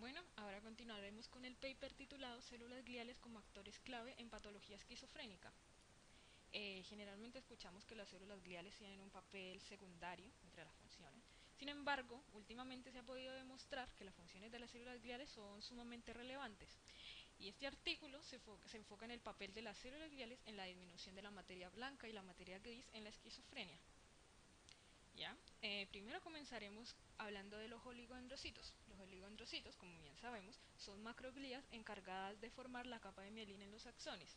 Bueno, ahora continuaremos con el paper titulado Células gliales como actores clave en patología esquizofrénica. Generalmente escuchamos que las células gliales tienen un papel secundario entre las funciones. Sin embargo, últimamente se ha podido demostrar que las funciones de las células gliales son sumamente relevantes. Y este artículo se enfoca en el papel de las células gliales en la disminución de la materia blanca y la materia gris en la esquizofrenia. ¿Ya? Primero comenzaremos hablando de los oligodendrocitos. Los oligodendrocitos, como bien sabemos, son macroglías encargadas de formar la capa de mielina en los axones.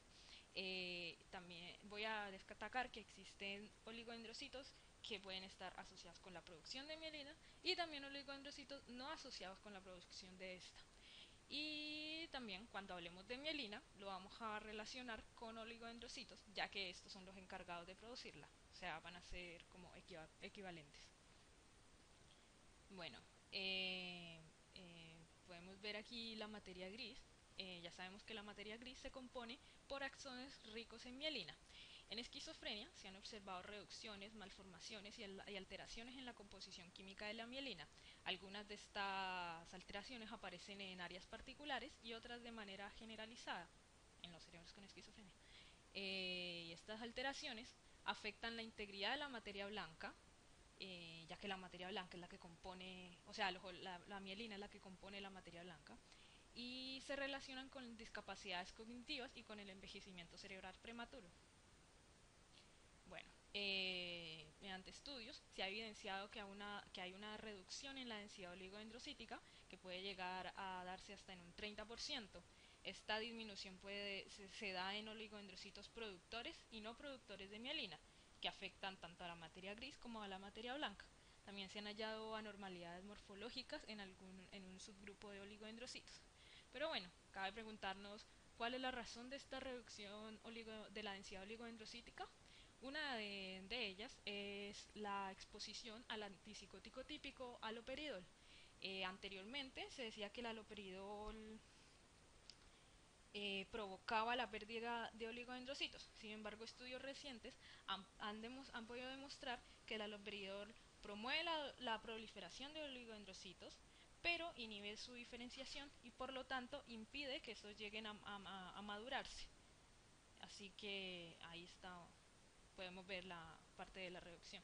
También voy a destacar que existen oligodendrocitos que pueden estar asociados con la producción de mielina y también oligodendrocitos no asociados con la producción de esta. Y también cuando hablemos de mielina lo vamos a relacionar con oligodendrocitos, ya que estos son los encargados de producirla. O sea, van a ser como equivalentes. Bueno, podemos ver aquí la materia gris. Ya sabemos que la materia gris se compone por axones ricos en mielina. En esquizofrenia se han observado reducciones, malformaciones y alteraciones en la composición química de la mielina. Algunas de estas alteraciones aparecen en áreas particulares y otras de manera generalizada en los cerebros con esquizofrenia. Y estas alteraciones afectan la integridad de la materia blanca, ya que la materia blanca es la que compone, o sea, la mielina es la que compone la materia blanca, y se relacionan con discapacidades cognitivas y con el envejecimiento cerebral prematuro. Bueno, mediante estudios se ha evidenciado que hay una reducción en la densidad oligodendrocítica que puede llegar a darse hasta en un 30%. Esta disminución se da en oligodendrocitos productores y no productores de mielina, que afectan tanto a la materia gris como a la materia blanca. También se han hallado anormalidades morfológicas en un subgrupo de oligodendrocitos. Pero bueno, cabe preguntarnos cuál es la razón de esta reducción de la densidad oligodendrocítica. Una de ellas es la exposición al antipsicótico típico haloperidol. Anteriormente se decía que el haloperidol provocaba la pérdida de oligodendrocitos. Sin embargo, estudios recientes han podido demostrar que el haloperidol promueve la proliferación de oligodendrocitos, pero inhibe su diferenciación y por lo tanto impide que estos lleguen a madurarse. Así que ahí está, podemos ver la parte de la reducción.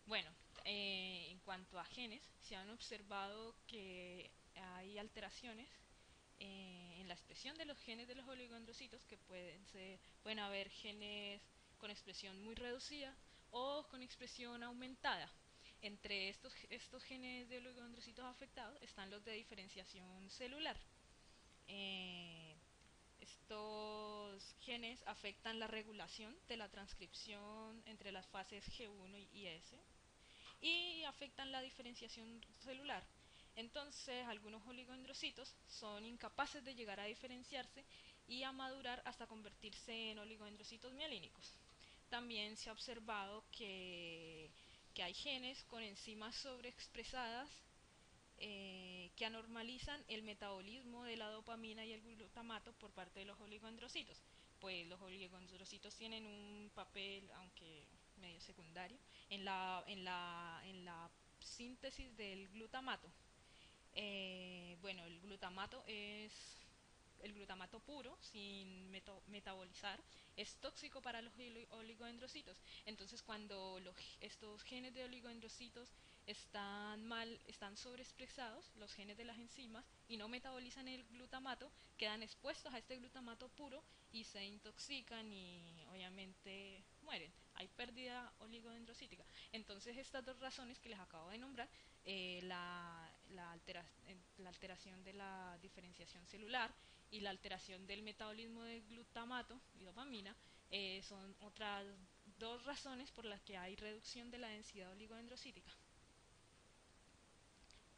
Bueno, en cuanto a genes, se han observado que hay alteraciones en la expresión de los genes de los oligodendrocitos, que pueden haber genes con expresión muy reducida o con expresión aumentada. Entre estos genes de oligodendrocitos afectados están los de diferenciación celular. Eh, Estos genes afectan la regulación de la transcripción entre las fases G1 y S y afectan la diferenciación celular. Entonces, algunos oligodendrocitos son incapaces de llegar a diferenciarse y a madurar hasta convertirse en oligodendrocitos mielínicos. También se ha observado que hay genes con enzimas sobreexpresadas que anormalizan el metabolismo de la dopamina y el glutamato por parte de los oligodendrocitos. Pues los oligodendrocitos tienen un papel, aunque medio secundario, en la síntesis del glutamato. Bueno, el glutamato puro, sin metabolizar, es tóxico para los oligodendrocitos. Entonces, cuando estos genes de oligodendrocitos están sobreexpresados, los genes de las enzimas, y no metabolizan el glutamato, quedan expuestos a este glutamato puro y se intoxican y obviamente mueren. Hay pérdida oligodendrocítica. Entonces, estas dos razones que les acabo de nombrar, la alteración de la diferenciación celular y la alteración del metabolismo de glutamato y dopamina, son otras dos razones por las que hay reducción de la densidad oligodendrocítica.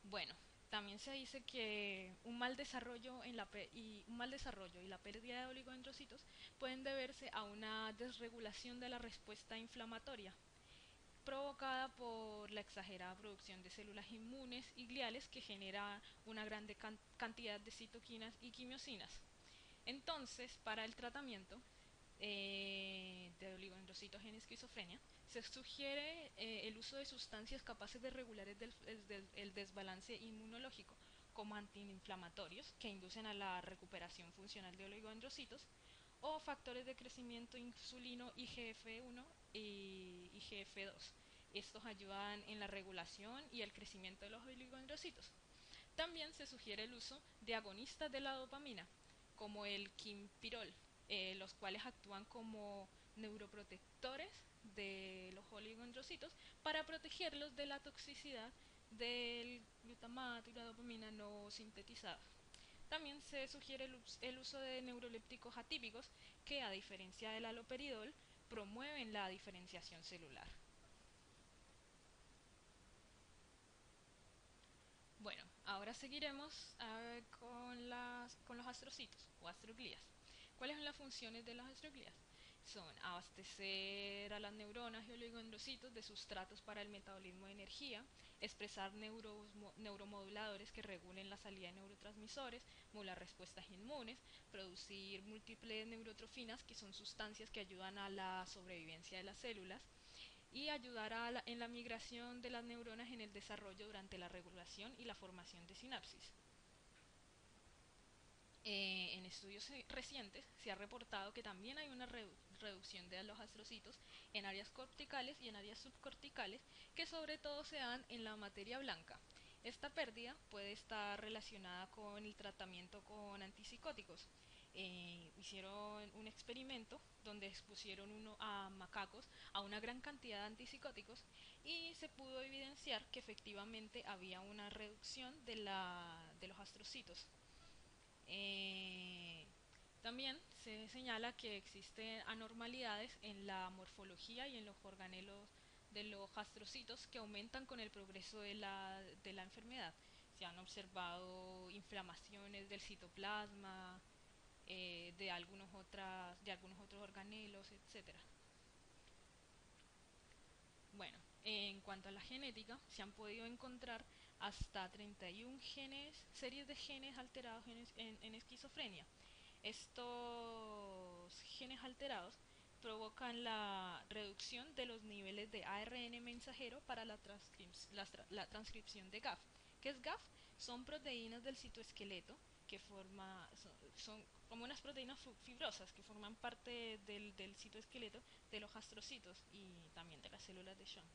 Bueno, también se dice que un mal desarrollo y la pérdida de oligodendrocitos pueden deberse a una desregulación de la respuesta inflamatoria provocada por la exagerada producción de células inmunes y gliales que genera una gran cantidad de citoquinas y quimiosinas. Entonces, para el tratamiento de oligodendrocitos en esquizofrenia, se sugiere el uso de sustancias capaces de regular el desbalance inmunológico, como antiinflamatorios que inducen a la recuperación funcional de oligodendrocitos, o factores de crecimiento insulino IGF-1 y IGF-2. Estos ayudan en la regulación y el crecimiento de los oligodendrocitos. También se sugiere el uso de agonistas de la dopamina, como el quinpirol, los cuales actúan como neuroprotectores de los oligodendrocitos para protegerlos de la toxicidad del glutamato y la dopamina no sintetizada. También se sugiere el uso de neurolépticos atípicos que, a diferencia del haloperidol, promueven la diferenciación celular. Bueno, ahora seguiremos con los astrocitos o astroglías. ¿Cuáles son las funciones de las astroglías? Son abastecer a las neuronas y oligodendrocitos de sustratos para el metabolismo de energía, expresar neuromoduladores que regulen la salida de neurotransmisores, modular respuestas inmunes, producir múltiples neurotrofinas, que son sustancias que ayudan a la sobrevivencia de las células, y ayudar en la migración de las neuronas en el desarrollo durante la regulación y la formación de sinapsis. En estudios recientes se ha reportado que también hay una reducción de los astrocitos en áreas corticales y en áreas subcorticales, que sobre todo se dan en la materia blanca. Esta pérdida puede estar relacionada con el tratamiento con antipsicóticos. Hicieron un experimento donde expusieron a macacos a una gran cantidad de antipsicóticos y se pudo evidenciar que efectivamente había una reducción de los astrocitos. Eh, También se señala que existen anormalidades en la morfología y en los organelos de los astrocitos que aumentan con el progreso de la enfermedad. Se han observado inflamaciones del citoplasma, de algunos otros organelos, etcétera. Bueno, en cuanto a la genética, se han podido encontrar hasta 31 series de genes alterados en esquizofrenia. Estos genes alterados provocan la reducción de los niveles de ARN mensajero para la transcripción de GAF. ¿Qué es GAF? Son proteínas del citoesqueleto que son como unas proteínas fibrosas que forman parte del citoesqueleto de los astrocitos y también de las células de Schwann.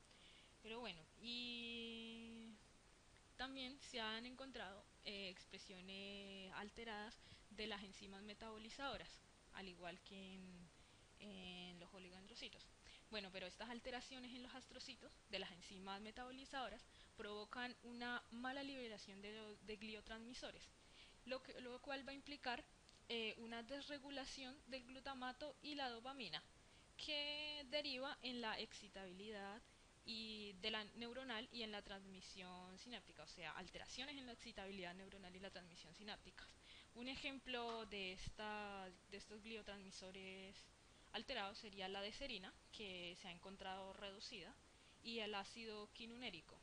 Pero bueno, y también se han encontrado expresiones alteradas de las enzimas metabolizadoras, al igual que en los oligodendrocitos. Bueno, pero estas alteraciones en los astrocitos de las enzimas metabolizadoras provocan una mala liberación de gliotransmisores, lo cual va a implicar una desregulación del glutamato y la dopamina, que deriva en la excitabilidad y de la neuronal y en la transmisión sináptica, o sea, alteraciones en la excitabilidad neuronal y la transmisión sináptica. Un ejemplo de estos gliotransmisores alterados sería la deserina, que se ha encontrado reducida, y el ácido quinunérico.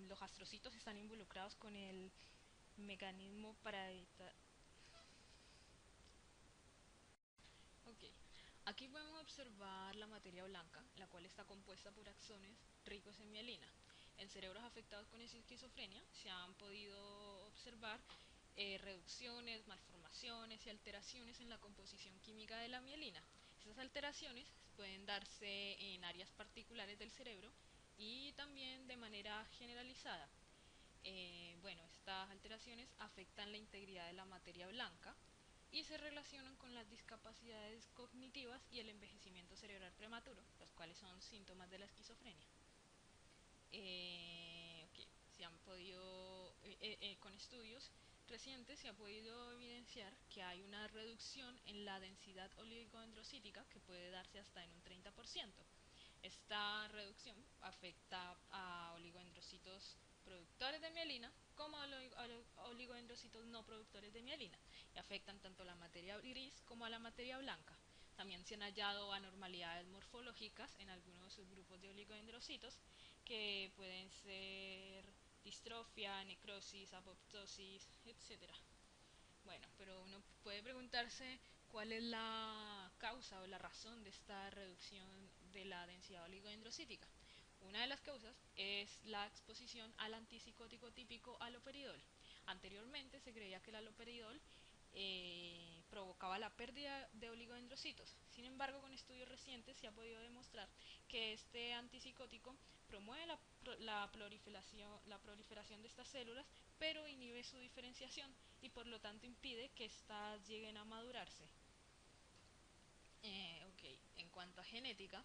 Los astrocitos están involucrados con el mecanismo para evitar. Ok, aquí podemos observar la materia blanca, la cual está compuesta por axones ricos en mielina. En cerebros afectados con esquizofrenia se han podido observar reducciones, malformaciones y alteraciones en la composición química de la mielina. Estas alteraciones pueden darse en áreas particulares del cerebro y también de manera generalizada. Bueno, estas alteraciones afectan la integridad de la materia blanca y se relacionan con las discapacidades cognitivas y el envejecimiento cerebral prematuro, los cuales son síntomas de la esquizofrenia. Okay. Con estudios recientes se ha podido evidenciar que hay una reducción en la densidad oligodendrocítica que puede darse hasta en un 30%. Esta reducción afecta a oligodendrocitos productores de mielina como a oligodendrocitos no productores de mielina y afectan tanto a la materia gris como a la materia blanca. También se han hallado anormalidades morfológicas en algunos subgrupos de oligodendrocitos que pueden ser distrofia, necrosis, apoptosis, etcétera. Bueno, pero uno puede preguntarse cuál es la causa o la razón de esta reducción de la densidad oligodendrocítica. Una de las causas es la exposición al antipsicótico típico haloperidol. Anteriormente se creía que el haloperidol provocaba la pérdida de oligodendrocitos. Sin embargo, con estudios recientes se ha podido demostrar que este antipsicótico promueve la proliferación de estas células, pero inhibe su diferenciación y por lo tanto impide que éstas lleguen a madurarse. Ok, en cuanto a genética,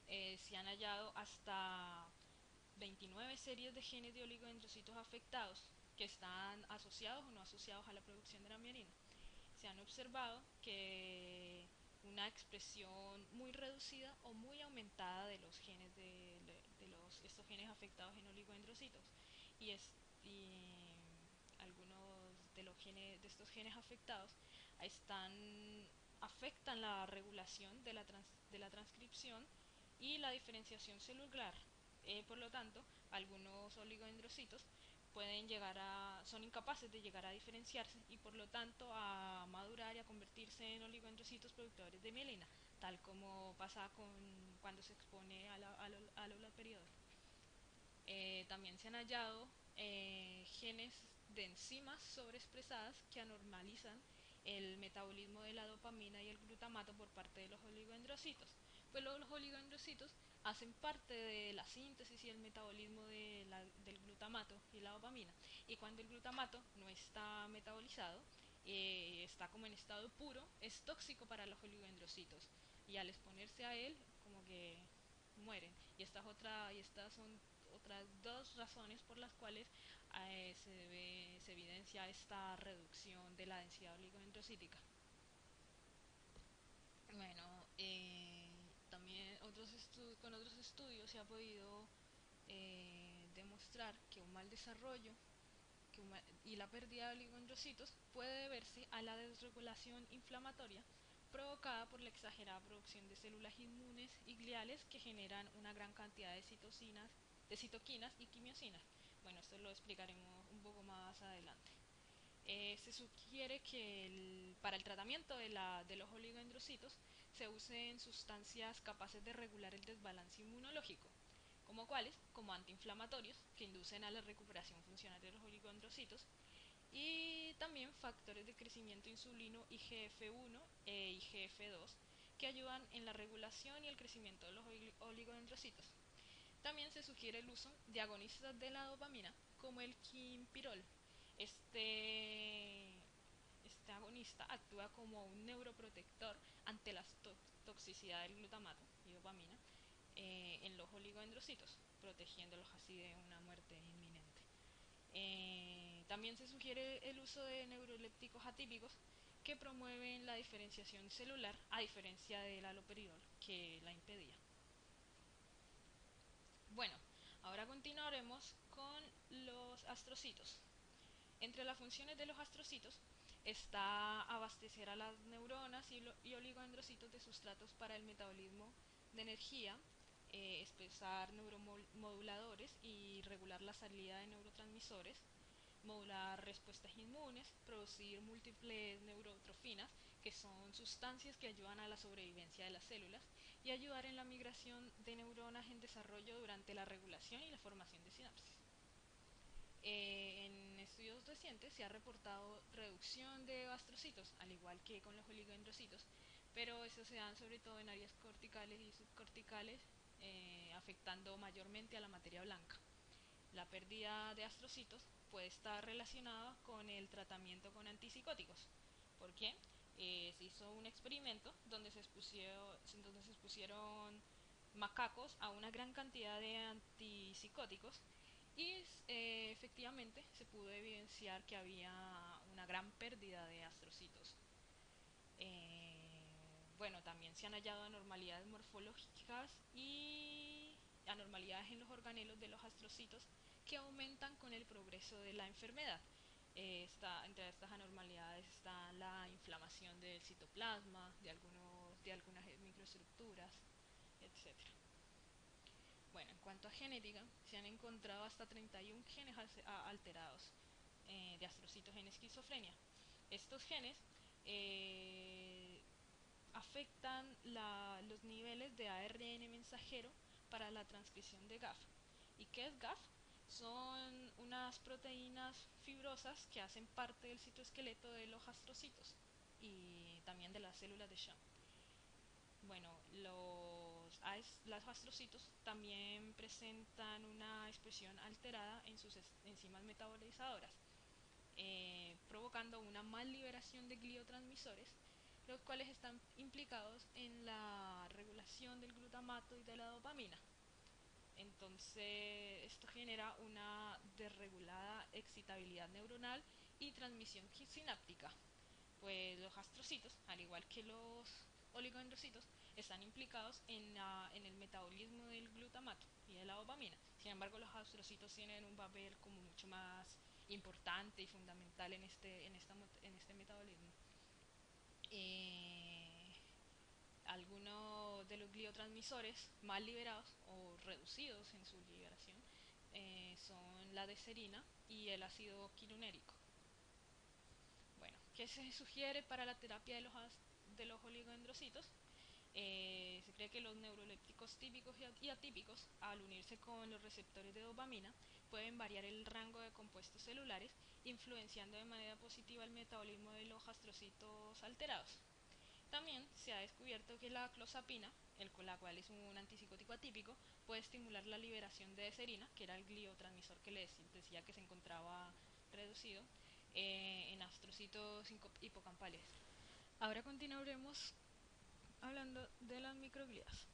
se han hallado hasta 29 series de genes de oligodendrocitos afectados que están asociados o no asociados a la producción de la mielina. Se han observado que una expresión muy reducida o muy aumentada de los genes estos genes afectados en oligodendrocitos y, y algunos de los genes de estos genes afectados están afectan la regulación de la transcripción y la diferenciación celular. Por lo tanto, algunos oligodendrocitos son incapaces de llegar a diferenciarse y por lo tanto a madurar y a convertirse en oligodendrocitos productores de mielina, tal como pasa cuando se expone al holoperidol. También se han hallado genes de enzimas sobreexpresadas que anormalizan el metabolismo de la dopamina y el glutamato por parte de los oligodendrocitos. Pues los oligodendrocitos hacen parte de la síntesis y el metabolismo del glutamato y la dopamina. Y cuando el glutamato no está metabolizado, está como en estado puro, es tóxico para los oligodendrocitos. Y al exponerse a él, como que mueren. Y estas son otras dos razones por las cuales se evidencia esta reducción de la densidad oligodendrocítica. Bueno, también con otros estudios se ha podido demostrar que un mal desarrollo y la pérdida de oligodendrocitos puede deberse a la desregulación inflamatoria provocada por la exagerada producción de células inmunes y gliales que generan una gran cantidad de citoquinas y quimiosinas. Bueno, esto lo explicaremos un poco más adelante. Se sugiere que para el tratamiento de los oligodendrocitos se usen sustancias capaces de regular el desbalance inmunológico, como cuáles, como antiinflamatorios, que inducen a la recuperación funcional de los oligodendrocitos, y también factores de crecimiento insulino IGF-1 e IGF-2, que ayudan en la regulación y el crecimiento de los oligodendrocitos. También se sugiere el uso de agonistas de la dopamina, como el quinpirol. Este, este agonista actúa como un neuroprotector ante la toxicidad del glutamato y dopamina en los oligodendrocitos, protegiéndolos así de una muerte inminente. También se sugiere el uso de neurolépticos atípicos que promueven la diferenciación celular, a diferencia del haloperidol que la impedía. Bueno, ahora continuaremos con los astrocitos. Entre las funciones de los astrocitos está abastecer a las neuronas y oligodendrocitos de sustratos para el metabolismo de energía, expresar neuromoduladores y regular la salida de neurotransmisores, modular respuestas inmunes, producir múltiples neurotrofinas, que son sustancias que ayudan a la sobrevivencia de las células, y ayudar en la migración de neuronas en desarrollo durante la regulación y la formación de sinapsis. En estudios recientes se ha reportado reducción de astrocitos, al igual que con los oligodendrocitos, pero estos se dan sobre todo en áreas corticales y subcorticales, afectando mayormente a la materia blanca. La pérdida de astrocitos puede estar relacionada con el tratamiento con antipsicóticos. ¿Por qué? Se hizo un experimento donde se expusieron macacos a una gran cantidad de antipsicóticos y efectivamente se pudo evidenciar que había una gran pérdida de astrocitos. Bueno, también se han hallado anormalidades morfológicas y anormalidades en los organelos de los astrocitos que aumentan con el progreso de la enfermedad. Entre estas anormalidades está la inflamación del citoplasma, de algunas microestructuras, etc. Bueno, en cuanto a genética, se han encontrado hasta 31 genes alterados de astrocitos en esquizofrenia. Estos genes afectan los niveles de ARN mensajero para la transcripción de GAF. ¿Y qué es GAF? Son unas proteínas fibrosas que hacen parte del citoesqueleto de los astrocitos y también de las células de Schwann. Bueno, los astrocitos también presentan una expresión alterada en sus enzimas metabolizadoras, provocando una mal liberación de gliotransmisores, los cuales están implicados en la regulación del glutamato y de la dopamina. Entonces, esto genera una desregulada excitabilidad neuronal y transmisión sináptica, pues los astrocitos, al igual que los oligodendrocitos, están implicados en el metabolismo del glutamato y de la dopamina. Sin embargo, los astrocitos tienen un papel como mucho más importante y fundamental en este metabolismo. Eh, Algunos de los gliotransmisores más liberados o reducidos en su liberación son la deserina y el ácido quironérico. Bueno, ¿qué se sugiere para la terapia de los oligodendrocitos? Se cree que los neurolépticos típicos y atípicos, al unirse con los receptores de dopamina, pueden variar el rango de compuestos celulares, influenciando de manera positiva el metabolismo de los astrocitos alterados. También se ha descubierto que la clozapina, la cual es un antipsicótico atípico, puede estimular la liberación de deserina, que era el gliotransmisor que les decía que se encontraba reducido en astrocitos hipocampales. Ahora continuaremos hablando de las microglías.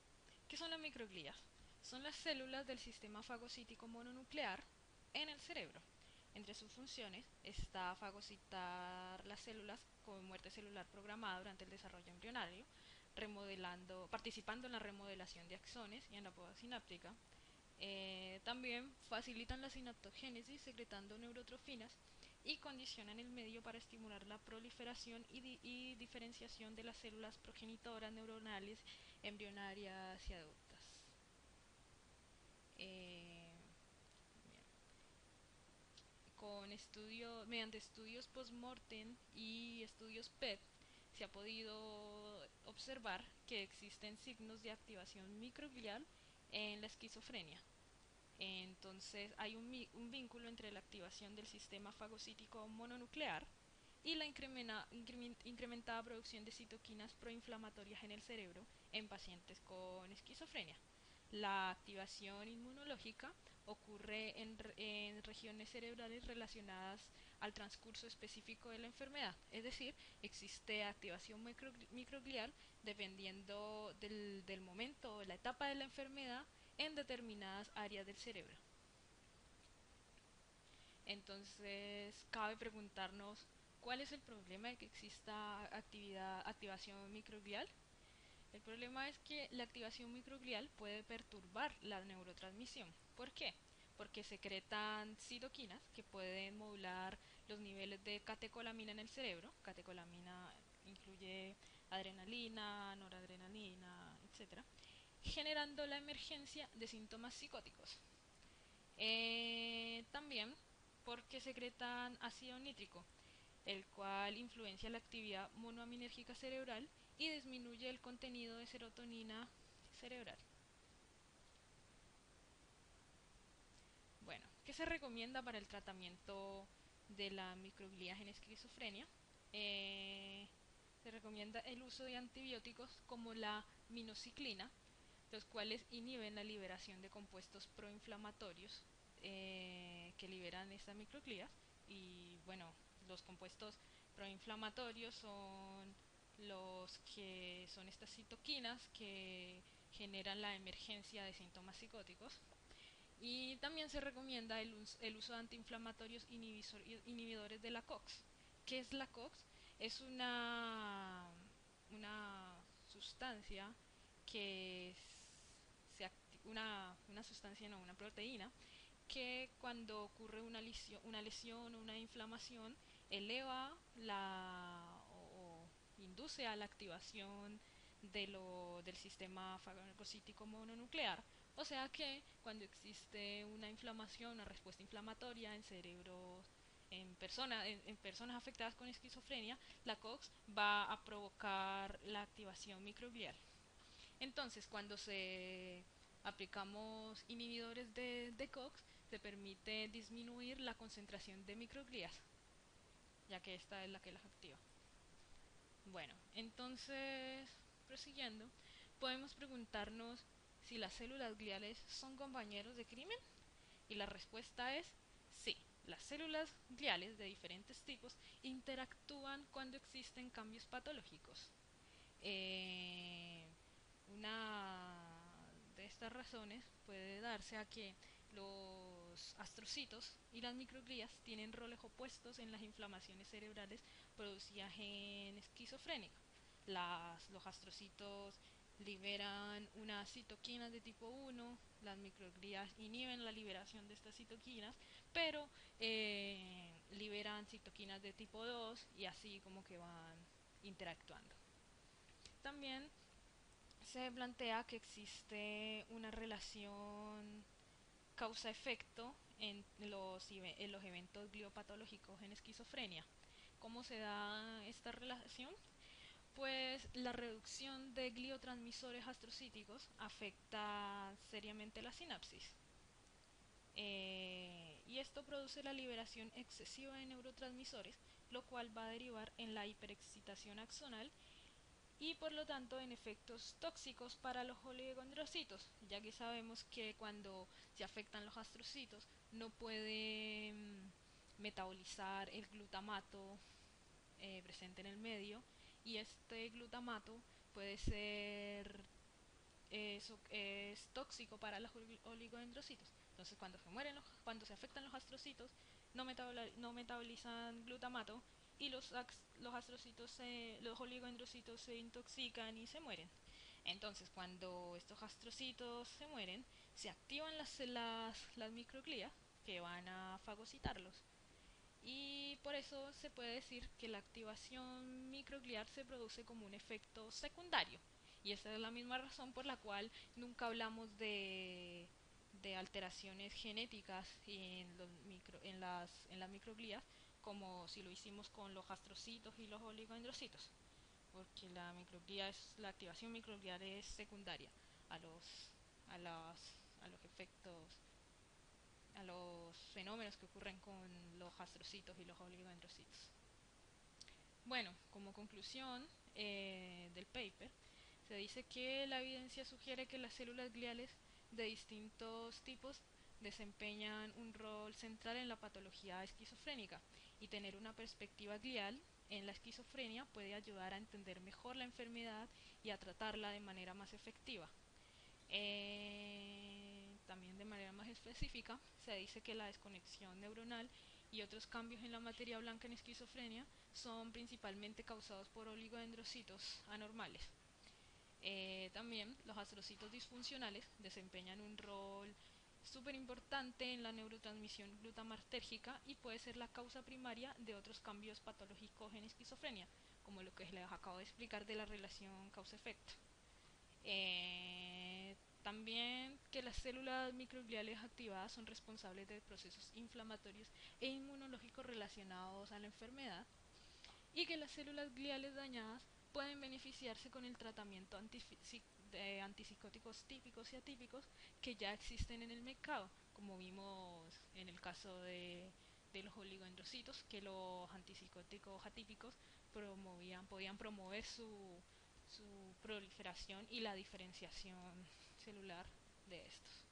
¿Qué son las microglías? Son las células del sistema fagocítico mononuclear en el cerebro. Entre sus funciones está fagocitar las células con muerte celular programada durante el desarrollo embrionario, participando en la remodelación de axones y en la poda sináptica. También facilitan la sinaptogénesis secretando neurotrofinas y condicionan el medio para estimular la proliferación y diferenciación de las células progenitoras neuronales embrionarias y adultas. Eh, Mediante estudios post-mortem y estudios PET, se ha podido observar que existen signos de activación microglial en la esquizofrenia. Entonces hay un vínculo entre la activación del sistema fagocítico mononuclear y la incrementada producción de citoquinas proinflamatorias en el cerebro en pacientes con esquizofrenia. La activación inmunológica ocurre en regiones cerebrales relacionadas al transcurso específico de la enfermedad, es decir, existe activación microglial dependiendo del momento o la etapa de la enfermedad en determinadas áreas del cerebro. Entonces, cabe preguntarnos cuál es el problema de que exista activación microglial. El problema es que la activación microglial puede perturbar la neurotransmisión. ¿Por qué? Porque secretan citoquinas que pueden modular los niveles de catecolamina en el cerebro. Catecolamina incluye adrenalina, noradrenalina, etc., generando la emergencia de síntomas psicóticos. También porque secretan ácido nítrico, el cual influencia la actividad monoaminérgica cerebral y disminuye el contenido de serotonina cerebral. Bueno, ¿qué se recomienda para el tratamiento de la microglía en esquizofrenia? Eh, Se recomienda el uso de antibióticos como la minociclina, los cuales inhiben la liberación de compuestos proinflamatorios que liberan estas microglías. Y bueno, los compuestos proinflamatorios son los que son estas citoquinas que generan la emergencia de síntomas psicóticos. Y también se recomienda el uso de antiinflamatorios inhibidores de la COX. ¿Qué es la COX? Es una sustancia que una sustancia, no, una proteína, que cuando ocurre una lesión o una inflamación eleva o induce a la activación del sistema fagocítico mononuclear. O sea que cuando existe una inflamación, una respuesta inflamatoria en cerebros en personas afectadas con esquizofrenia, la COX va a provocar la activación microglial. Entonces, cuando se aplicamos inhibidores de COX, se permite disminuir la concentración de microglías, ya que esta es la que las activa. Bueno, entonces, prosiguiendo, podemos preguntarnos si las células gliales son compañeros de crimen, y la respuesta es sí. Las células gliales de diferentes tipos interactúan cuando existen cambios patológicos. Una de estas razones puede darse a que los astrocitos y las microglías tienen roles opuestos en las inflamaciones cerebrales producidas en esquizofrénica. Los astrocitos liberan unas citoquinas de tipo 1, las microglías inhiben la liberación de estas citoquinas, pero liberan citoquinas de tipo 2 y así como que van interactuando. También se plantea que existe una relación causa-efecto en los eventos gliopatológicos en esquizofrenia. ¿Cómo se da esta relación? Pues la reducción de gliotransmisores astrocíticos afecta seriamente la sinapsis. Y esto produce la liberación excesiva de neurotransmisores, lo cual va a derivar en la hiperexcitación axonal y por lo tanto en efectos tóxicos para los oligodendrocitos, ya que sabemos que cuando se afectan los astrocitos no pueden metabolizar el glutamato presente en el medio, y este glutamato puede ser es tóxico para los oligodendrocitos. Entonces cuando se afectan los astrocitos no metabolizan glutamato y los astrocitos, los oligodendrocitos se intoxican y se mueren. Entonces cuando estos astrocitos se mueren, se activan las microglías que van a fagocitarlos. Y por eso se puede decir que la activación microglial se produce como un efecto secundario. Y esa es la misma razón por la cual nunca hablamos de alteraciones genéticas en las microglías, como si lo hicimos con los astrocitos y los oligodendrocitos, porque la activación microglial es secundaria a los efectos, a los fenómenos que ocurren con los astrocitos y los oligodendrocitos. Bueno, como conclusión del paper, se dice que la evidencia sugiere que las células gliales de distintos tipos desempeñan un rol central en la patología esquizofrénica, y tener una perspectiva glial en la esquizofrenia puede ayudar a entender mejor la enfermedad y a tratarla de manera más efectiva. También de manera más específica, se dice que la desconexión neuronal y otros cambios en la materia blanca en esquizofrenia son principalmente causados por oligodendrocitos anormales. También los astrocitos disfuncionales desempeñan un rol súper importante en la neurotransmisión glutamatérgica y puede ser la causa primaria de otros cambios patológicos en esquizofrenia, como lo que les acabo de explicar de la relación causa-efecto. También que las células microgliales activadas son responsables de procesos inflamatorios e inmunológicos relacionados a la enfermedad, y que las células gliales dañadas pueden beneficiarse con el tratamiento de antipsicóticos típicos y atípicos que ya existen en el mercado, como vimos en el caso de los oligodendrocitos, que los antipsicóticos atípicos podían promover su proliferación y la diferenciación celular de estos.